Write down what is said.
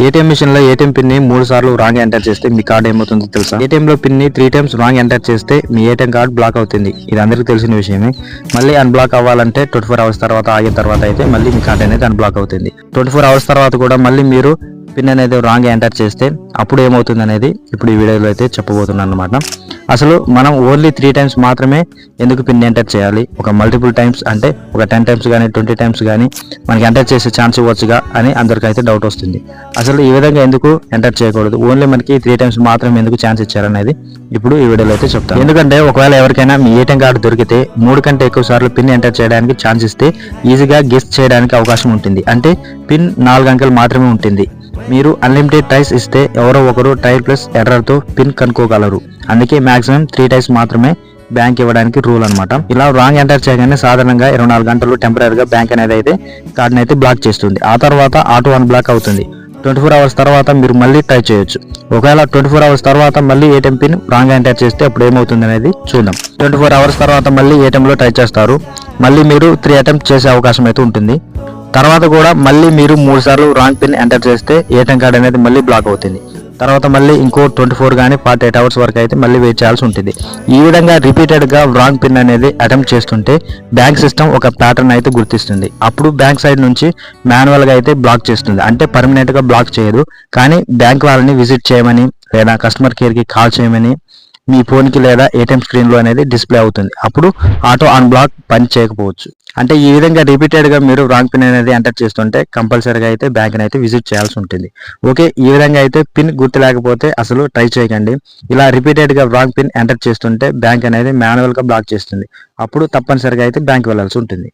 ATM machine లో ATM pin ని 3 సార్లు రాంగ్ ఎంటర్ చేస్తే మీ కార్డు ఏమవుతుందో తెలుసా? ఏటీఎం లో పిన్ ని 3 టైమ్స్ రాంగ్ ఎంటర్ చేస్తే మీ ఏటీఎం కార్డు బ్లాక్ అవుతుంది. ఇది అందరికీ తెలిసిన విషయమే. మళ్ళీ అన్బ్లాక్ అవ్వాలంటే 24 అవర్స్ తర్వాత ఆగిన తర్వాత అయితే మళ్ళీ మీ కార్డు అనేది అన్బ్లాక్ అవుతుంది. 24 అవర్స్ తర్వాత కూడా మళ్ళీ మీరు పిన్ అనేది రాంగ్ ఎంటర్ చేస్తే అప్పుడు ఏమవుతుంది అనేది ఇప్పుడు ఈ వీడియోలో అయితే చెప్పబోతున్నాను అనమాట. అసలు మనం ఓన్లీ 3 టైమ్స్ మాత్రమే ఎందుకు పిన్ ఎంటర్ చేయాలి? ఒక మల్టిపుల్ టైమ్స్ అంటే ఒక 10 టైమ్స్ కానీ 20 టైమ్స్ కానీ మనకి ఎంటర్ చేసే ఛాన్స్ ఇవ్వచ్చుగా అని అందరికైతే డౌట్ వస్తుంది. అసలు ఈ విధంగా ఎందుకు ఎంటర్ చేయకూడదు? ఓన్లీ మనకి 3 టైమ్స్ మాత్రమే ఎందుకు ఛాన్స్ ఇచ్చారనేది ఇప్పుడు ఈ వీడియోలో అయితే చెప్తాను. ఎందుకంటే ఒకవేళ ఎవరికైనా మీ ఏటీఎం కార్డు దొరికితే 3 కంటే ఎక్కువ సార్లు పిన్ ఎంటర్ చేయడానికి ఛాన్స్ ఇస్తే ఈజీగా గెస్ చేయడానికి అవకాశం ఉంటుంది. అంటే పిన్ 4 అంకెలు మాత్రమే ఉంటుంది. మీరు అన్లిమిటెడ్ ట్రైస్ ఇస్తే ఎవరో ఒకరు ట్రై ప్లస్ ఎర్రర్తో పిన్ కనుక్కోగలరు. అందుకే మాక్సిమం 3 టైమ్స్ మాత్రమే బ్యాంక్ ఇవ్వడానికి రూల్ అనమాట. ఇలా రాంగ్ ఎంటర్ చేయగానే సాధారణంగా 24 గంటలు టెంపరీగా బ్యాంక్ అనేది అయితే కార్డుని అయితే బ్లాక్ చేస్తుంది. ఆ తర్వాత ఆటో అన్బ్లాక్ అవుతుంది. 24 అవర్స్ తర్వాత మీరు మళ్ళీ ట్రై చేయొచ్చు. ఒకవేళ 24 అవర్స్ తర్వాత మళ్ళీ ఏటీఎం పిన్ రాంగ్ ఎంటర్ చేస్తే అప్పుడు ఏమవుతుంది అనేది చూద్దాం. 24 అవర్స్ తర్వాత మళ్ళీ ఏటీఎంలో ట్రై చేస్తారు. మళ్ళీ మీరు 3 అటెంప్ట్ చేసే అవకాశం అయితే ఉంటుంది. తర్వాత కూడా మళ్ళీ మీరు 3 సార్లు రాంగ్ పిన్ ఎంటర్ చేస్తే ఏటీఎం కార్డ్ అనేది మళ్ళీ బ్లాక్ అవుతుంది. తర్వాత మళ్ళీ ఇంకో 24 కానీ 48 అవర్స్ వరకు అయితే మళ్ళీ వెయిట్ చేయాల్సి ఉంటుంది. ఈ విధంగా రిపీటెడ్గా రాంగ్ పిన్ అనేది అటెంప్ట్ చేస్తుంటే బ్యాంక్ సిస్టమ్ ఒక ప్యాటర్న్ అయితే గుర్తిస్తుంది. అప్పుడు బ్యాంక్ సైడ్ నుంచి మాన్యువల్గా అయితే బ్లాక్ చేస్తుంది. అంటే పర్మనెంట్గా బ్లాక్ చేయదు, కానీ బ్యాంక్ వాళ్ళని విజిట్ చేయమని లేదా కస్టమర్ కేర్కి కాల్ చేయమని మీ ఫోన్కి లేదా ఏటీఎం స్క్రీన్లో అనేది డిస్ప్లే అవుతుంది. అప్పుడు ఆటో అన్బ్లాక్ పని చేయకపోవచ్చు. అంటే ఈ విధంగా రిపీటెడ్గా మీరు రాంగ్ పిన్ అనేది ఎంటర్ చేస్తుంటే కంపల్సరీగా అయితే బ్యాంక్ని అయితే విజిట్ చేయాల్సి ఉంటుంది. ఓకే, ఈ విధంగా అయితే పిన్ గుర్తు లేకపోతే అసలు ట్రై చేయకండి. ఇలా రిపీటెడ్గా రాంగ్ పిన్ ఎంటర్ చేస్తుంటే బ్యాంక్ అనేది మాన్యువల్గా బ్లాక్ చేస్తుంది. అప్పుడు తప్పనిసరిగా అయితే బ్యాంక్ వెళ్ళాల్సి ఉంటుంది.